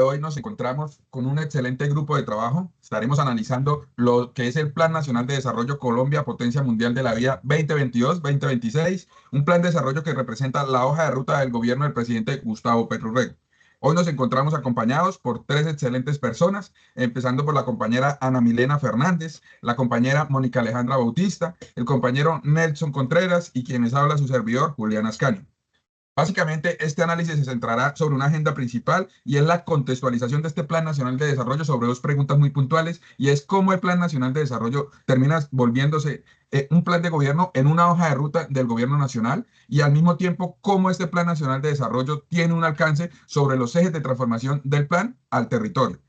Hoy nos encontramos con un excelente grupo de trabajo. Estaremos analizando lo que es el Plan Nacional de Desarrollo Colombia, Potencia Mundial de la Vida 2022-2026, un plan de desarrollo que representa la hoja de ruta del gobierno del presidente Gustavo Petro Urrego. Hoy nos encontramos acompañados por tres excelentes personas, empezando por la compañera Ana Milena Fernández, la compañera Mónica Alejandra Bautista, el compañero Nelson Contreras y quienes habla su servidor, Julián Ascaño. Básicamente, este análisis se centrará sobre una agenda principal y es la contextualización de este Plan Nacional de Desarrollo sobre dos preguntas muy puntuales y es cómo el Plan Nacional de Desarrollo termina volviéndose un plan de gobierno en una hoja de ruta del gobierno nacional y al mismo tiempo cómo este Plan Nacional de Desarrollo tiene un alcance sobre los ejes de transformación del plan al territorio.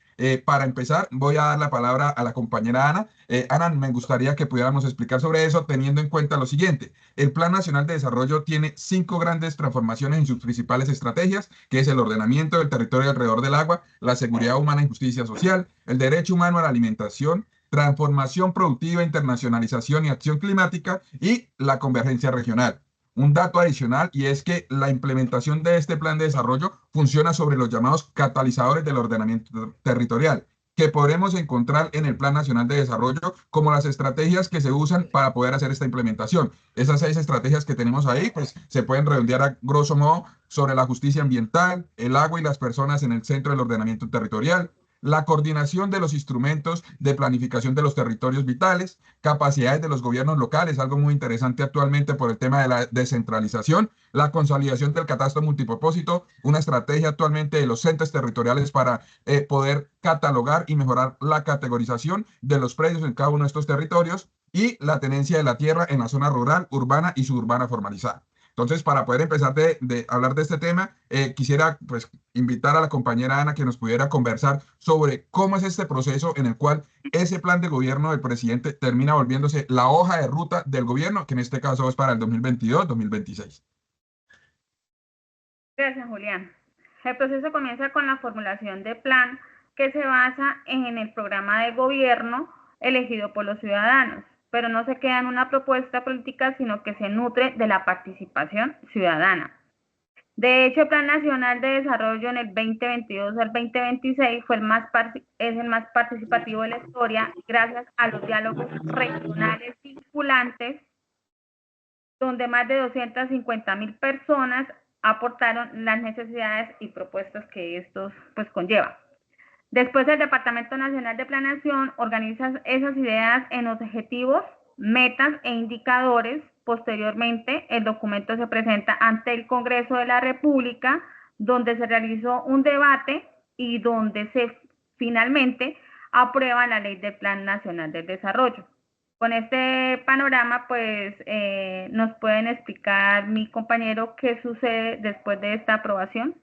Para empezar, voy a dar la palabra a la compañera Ana. Ana, me gustaría que pudiéramos explicar sobre eso teniendo en cuenta lo siguiente. El Plan Nacional de Desarrollo tiene cinco grandes transformaciones en sus principales estrategias, que es el ordenamiento del territorio alrededor del agua, la seguridad humana y justicia social, el derecho humano a la alimentación, transformación productiva, internacionalización y acción climática y la convergencia regional. Un dato adicional y es que la implementación de este plan de desarrollo funciona sobre los llamados catalizadores del ordenamiento territorial, que podremos encontrar en el Plan Nacional de Desarrollo como las estrategias que se usan para poder hacer esta implementación. Esas seis estrategias que tenemos ahí, pues se pueden redondear a grosso modo sobre la justicia ambiental, el agua y las personas en el centro del ordenamiento territorial, la coordinación de los instrumentos de planificación de los territorios vitales, capacidades de los gobiernos locales, algo muy interesante actualmente por el tema de la descentralización, la consolidación del catastro multipropósito, una estrategia actualmente de los centros territoriales para poder catalogar y mejorar la categorización de los predios en cada uno de estos territorios y la tenencia de la tierra en la zona rural, urbana y suburbana formalizada. Entonces, para poder empezar de hablar de este tema, quisiera pues invitar a la compañera Ana que nos pudiera conversar sobre cómo es este proceso en el cual ese plan de gobierno del presidente termina volviéndose la hoja de ruta del gobierno, que en este caso es para el 2022-2026. Gracias, Julián. El proceso comienza con la formulación de plan que se basa en el programa de gobierno elegido por los ciudadanos, pero no se queda en una propuesta política, sino que se nutre de la participación ciudadana. De hecho, el Plan Nacional de Desarrollo en el 2022 al 2026 es el más participativo de la historia gracias a los diálogos regionales vinculantes, donde más de 250.000 personas aportaron las necesidades y propuestas que estos pues conllevan. Después el Departamento Nacional de Planeación organiza esas ideas en objetivos, metas e indicadores. Posteriormente, el documento se presenta ante el Congreso de la República, donde se realizó un debate y donde se finalmente aprueba la Ley del Plan Nacional del Desarrollo. Con este panorama, pues nos pueden explicar mi compañero qué sucede después de esta aprobación.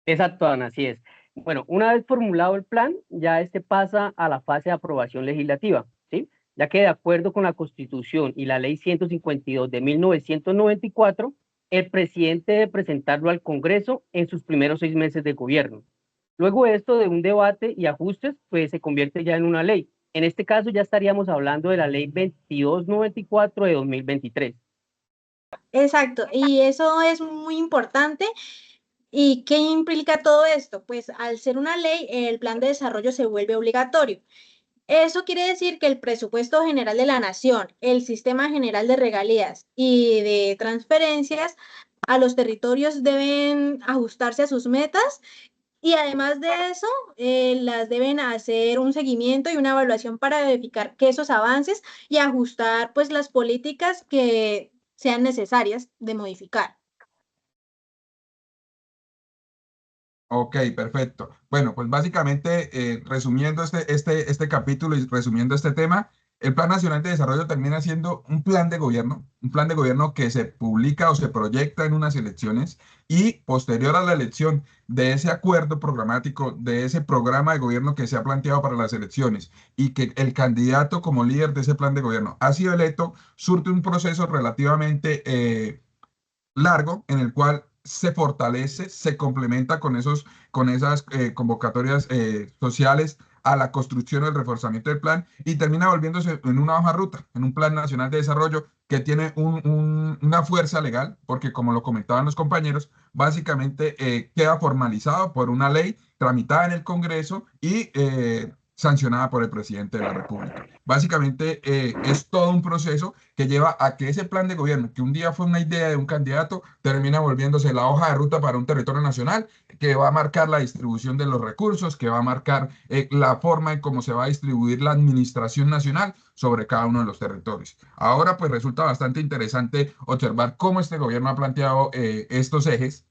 Exacto, Ana, así es. Bueno, una vez formulado el plan, ya este pasa a la fase de aprobación legislativa, ¿sí? Ya que de acuerdo con la Constitución y la Ley 152 de 1994, el presidente debe presentarlo al Congreso en sus primeros 6 meses de gobierno. Luego esto de un debate y ajustes, pues se convierte ya en una ley. En este caso ya estaríamos hablando de la Ley 2294 de 2023. Exacto, y eso es muy importante. ¿Y qué implica todo esto? Pues al ser una ley, el plan de desarrollo se vuelve obligatorio. Eso quiere decir que el presupuesto general de la nación, el sistema general de regalías y de transferencias a los territorios deben ajustarse a sus metas y además de eso, las deben hacer un seguimiento y una evaluación para verificar que esos avances y ajustar pues las políticas que sean necesarias de modificar. Ok, perfecto. Bueno, pues básicamente, resumiendo este capítulo y resumiendo este tema, el Plan Nacional de Desarrollo termina siendo un plan de gobierno que se publica o se proyecta en unas elecciones y posterior a la elección de ese acuerdo programático, de ese programa de gobierno que se ha planteado para las elecciones y que el candidato como líder de ese plan de gobierno ha sido electo, surte un proceso relativamente largo en el cual se fortalece, se complementa con esas convocatorias sociales a la construcción y el reforzamiento del plan y termina volviéndose en una hoja de ruta, en un plan nacional de desarrollo que tiene una fuerza legal, porque como lo comentaban los compañeros, básicamente queda formalizado por una ley tramitada en el Congreso y sancionada por el presidente de la República. Básicamente es todo un proceso que lleva a que ese plan de gobierno, que un día fue una idea de un candidato, termina volviéndose la hoja de ruta para un territorio nacional que va a marcar la distribución de los recursos, que va a marcar la forma en cómo se va a distribuir la administración nacional sobre cada uno de los territorios. Ahora, pues resulta bastante interesante observar cómo este gobierno ha planteado estos ejes,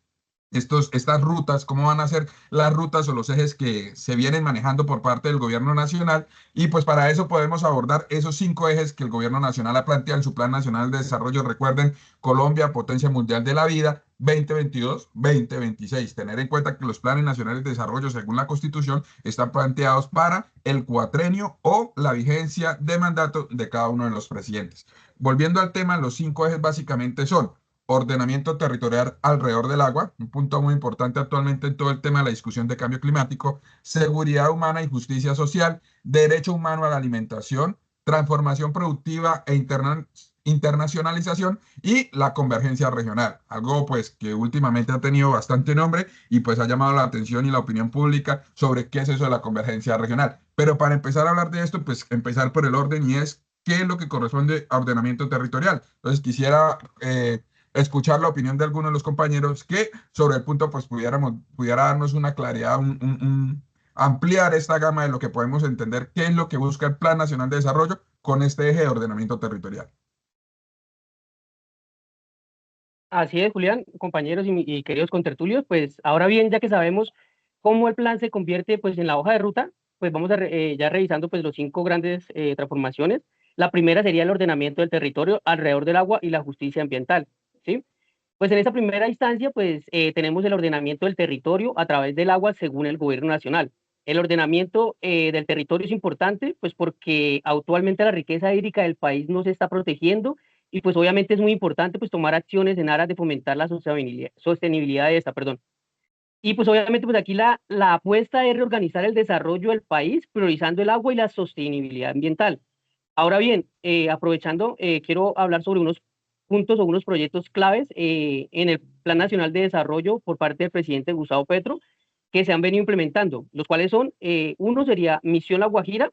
estas rutas, cómo van a ser las rutas o los ejes que se vienen manejando por parte del gobierno nacional. Y pues para eso podemos abordar esos 5 ejes que el gobierno nacional ha planteado en su Plan Nacional de Desarrollo. Recuerden, Colombia, potencia mundial de la vida, 2022-2026. Tener en cuenta que los planes nacionales de desarrollo, según la Constitución, están planteados para el cuatrenio o la vigencia de mandato de cada uno de los presidentes. Volviendo al tema, los 5 ejes básicamente son ordenamiento territorial alrededor del agua, un punto muy importante actualmente en todo el tema de la discusión de cambio climático, seguridad humana y justicia social, derecho humano a la alimentación, transformación productiva e internacionalización y la convergencia regional, algo pues que últimamente ha tenido bastante nombre y pues ha llamado la atención y la opinión pública sobre qué es eso de la convergencia regional. Pero para empezar a hablar de esto, pues empezar por el orden y es qué es lo que corresponde a ordenamiento territorial. Entonces quisiera escuchar la opinión de algunos de los compañeros que sobre el punto pues pudiera darnos una claridad, ampliar esta gama de lo que podemos entender, qué es lo que busca el Plan Nacional de Desarrollo con este eje de ordenamiento territorial. Así es, Julián, compañeros y queridos contertulios, pues ahora bien, ya que sabemos cómo el plan se convierte pues en la hoja de ruta, pues vamos a ya revisando pues los 5 grandes transformaciones. La primera sería el ordenamiento del territorio alrededor del agua y la justicia ambiental, ¿sí? Pues en esa primera instancia, pues tenemos el ordenamiento del territorio a través del agua según el gobierno nacional. El ordenamiento del territorio es importante, pues porque actualmente la riqueza hídrica del país no se está protegiendo y pues obviamente es muy importante pues tomar acciones en aras de fomentar la sostenibilidad de esta, perdón. Y pues obviamente pues aquí la apuesta es reorganizar el desarrollo del país priorizando el agua y la sostenibilidad ambiental. Ahora bien, aprovechando, quiero hablar sobre unos puntos o unos proyectos claves en el Plan Nacional de Desarrollo por parte del presidente Gustavo Petro que se han venido implementando, los cuales son, uno sería Misión La Guajira.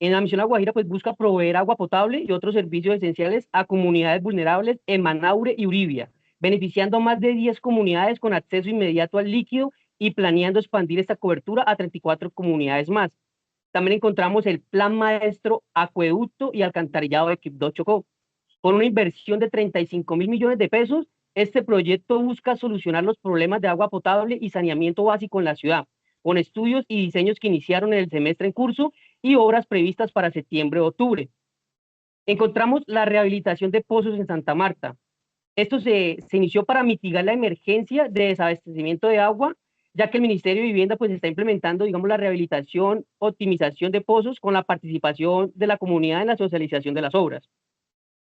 En la Misión La Guajira pues busca proveer agua potable y otros servicios esenciales a comunidades vulnerables en Manaure y Uribia, beneficiando a más de 10 comunidades con acceso inmediato al líquido y planeando expandir esta cobertura a 34 comunidades más. También encontramos el Plan Maestro Acueducto y Alcantarillado de Quibdó Chocó. Con una inversión de 35.000 millones de pesos, este proyecto busca solucionar los problemas de agua potable y saneamiento básico en la ciudad, con estudios y diseños que iniciaron en el semestre en curso y obras previstas para septiembre-octubre. Encontramos la rehabilitación de pozos en Santa Marta. Esto se inició para mitigar la emergencia de desabastecimiento de agua, ya que el Ministerio de Vivienda pues está implementando, digamos, la rehabilitación, optimización de pozos con la participación de la comunidad en la socialización de las obras.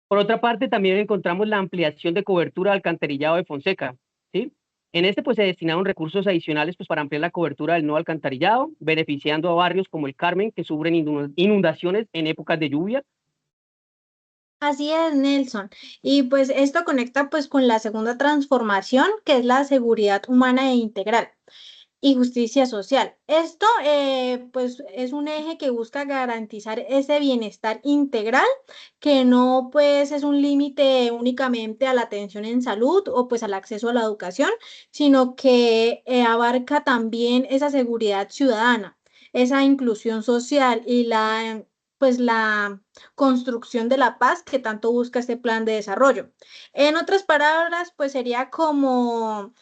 Por otra parte, también encontramos la ampliación de cobertura del alcantarillado de Fonseca, ¿sí? En este pues se destinaron recursos adicionales pues para ampliar la cobertura del nuevo alcantarillado, beneficiando a barrios como el Carmen que sufren inundaciones en épocas de lluvia. Así es, Nelson. Y pues esto conecta pues con la segunda transformación, que es la seguridad humana e integral y justicia social. Esto pues es un eje que busca garantizar ese bienestar integral, que no pues es un límite únicamente a la atención en salud o pues al acceso a la educación, sino que abarca también esa seguridad ciudadana, esa inclusión social y la construcción de la paz que tanto busca este plan de desarrollo. En otras palabras, pues sería como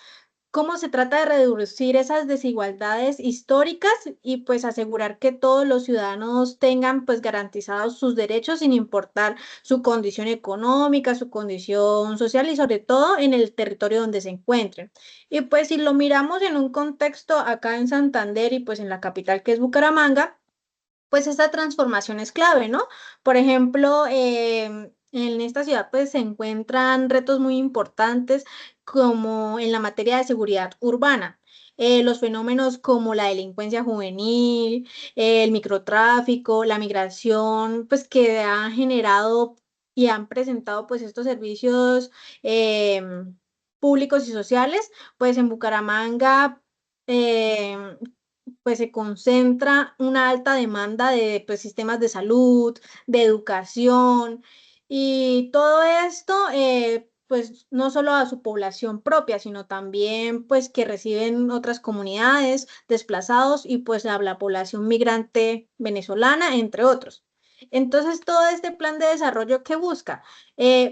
cómo se trata de reducir esas desigualdades históricas y pues asegurar que todos los ciudadanos tengan pues garantizados sus derechos sin importar su condición económica, su condición social y sobre todo en el territorio donde se encuentren. Y pues si lo miramos en un contexto acá en Santander y pues en la capital que es Bucaramanga, pues esta transformación es clave, ¿no? Por ejemplo, en esta ciudad pues se encuentran retos muy importantes como en la materia de seguridad urbana. los fenómenos como la delincuencia juvenil, el microtráfico, la migración, pues que han generado y han presentado pues estos servicios públicos y sociales, pues en Bucaramanga pues se concentra una alta demanda de pues, sistemas de salud, de educación y todo esto pues no solo a su población propia, sino también pues que reciben otras comunidades, desplazados y pues a la población migrante venezolana, entre otros. Entonces, todo este plan de desarrollo que busca,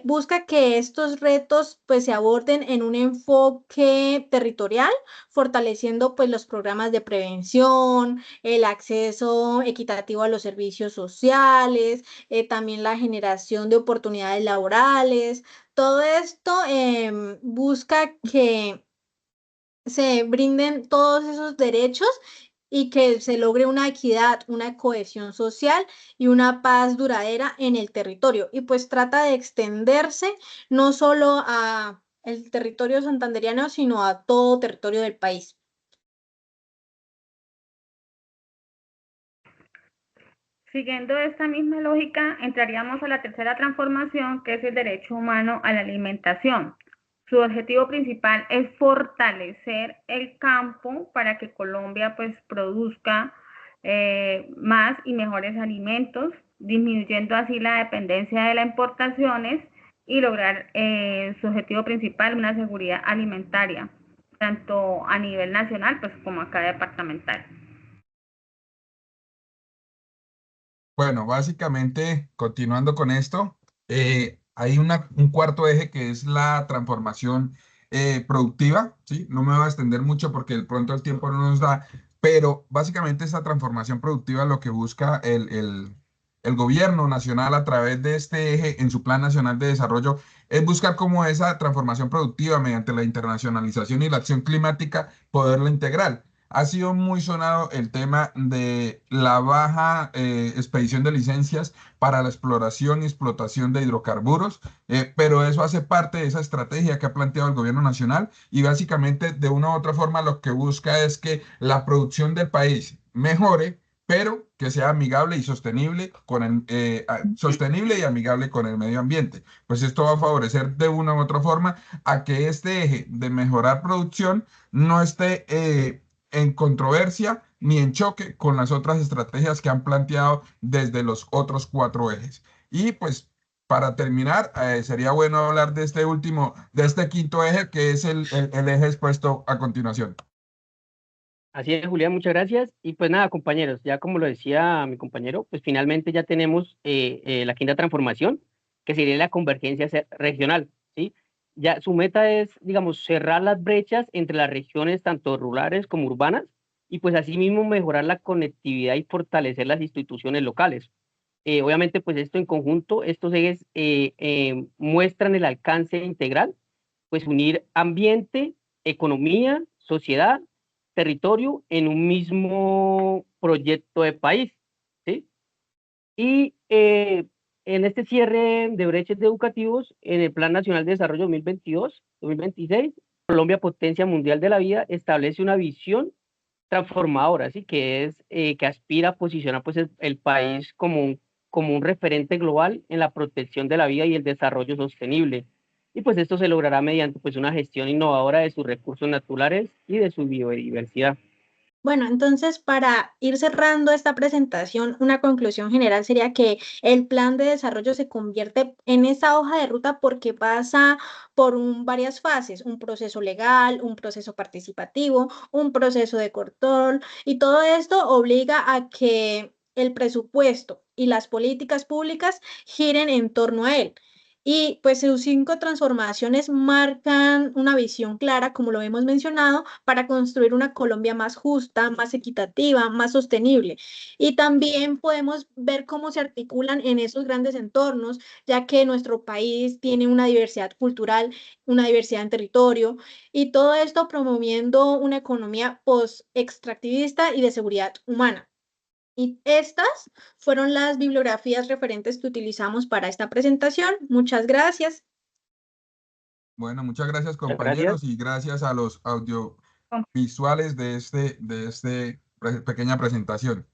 busca que estos retos pues se aborden en un enfoque territorial, fortaleciendo pues los programas de prevención, el acceso equitativo a los servicios sociales, también la generación de oportunidades laborales. Todo esto busca que se brinden todos esos derechos y que se logre una equidad, una cohesión social y una paz duradera en el territorio. Y pues trata de extenderse no solo a el territorio santandereano, sino a todo territorio del país. Siguiendo esta misma lógica, entraríamos a la tercera transformación, que es el derecho humano a la alimentación. Su objetivo principal es fortalecer el campo para que Colombia pues produzca más y mejores alimentos, disminuyendo así la dependencia de las importaciones y lograr su objetivo principal, una seguridad alimentaria, tanto a nivel nacional pues como acá departamental. Bueno, básicamente, continuando con esto, hay un cuarto eje que es la transformación productiva, ¿sí? No me voy a extender mucho porque de pronto el tiempo no nos da, pero básicamente esa transformación productiva lo que busca el gobierno nacional a través de este eje en su Plan Nacional de Desarrollo es buscar cómo esa transformación productiva mediante la internacionalización y la acción climática poderla integrar. Ha sido muy sonado el tema de la baja expedición de licencias para la exploración y explotación de hidrocarburos, pero eso hace parte de esa estrategia que ha planteado el gobierno nacional y básicamente de una u otra forma lo que busca es que la producción del país mejore, pero que sea amigable y sostenible sostenible y amigable con el medio ambiente. Pues esto va a favorecer de una u otra forma a que este eje de mejorar producción no esté en controversia ni en choque con las otras estrategias que han planteado desde los otros cuatro ejes. Y pues para terminar, sería bueno hablar de este último, de este quinto eje, que es el eje expuesto a continuación. Así es, Julián, muchas gracias. Y pues nada, compañeros, ya como lo decía mi compañero, pues finalmente ya tenemos la quinta transformación, que sería la convergencia regional, ¿sí? Ya su meta es, digamos, cerrar las brechas entre las regiones tanto rurales como urbanas y pues asimismo mejorar la conectividad y fortalecer las instituciones locales. Obviamente, pues esto en conjunto, estos ejes muestran el alcance integral, pues unir ambiente, economía, sociedad, territorio en un mismo proyecto de país, ¿sí? Y en este cierre de brechas educativos, en el Plan Nacional de Desarrollo 2022-2026, Colombia, potencia mundial de la vida, establece una visión transformadora, ¿sí? Que es que aspira a posicionar pues el país como un referente global en la protección de la vida y el desarrollo sostenible. Y pues esto se logrará mediante pues una gestión innovadora de sus recursos naturales y de su biodiversidad. Bueno, entonces para ir cerrando esta presentación, una conclusión general sería que el plan de desarrollo se convierte en esa hoja de ruta porque pasa por varias fases, un proceso legal, un proceso participativo, un proceso de control y todo esto obliga a que el presupuesto y las políticas públicas giren en torno a él. Y pues sus 5 transformaciones marcan una visión clara, como lo hemos mencionado, para construir una Colombia más justa, más equitativa, más sostenible. Y también podemos ver cómo se articulan en esos grandes entornos, ya que nuestro país tiene una diversidad cultural, una diversidad en territorio, y todo esto promoviendo una economía post-extractivista y de seguridad humana. Y estas fueron las bibliografías referentes que utilizamos para esta presentación. Muchas gracias. Bueno, muchas gracias Muchas gracias. compañeros y gracias a los visuales de pequeña presentación.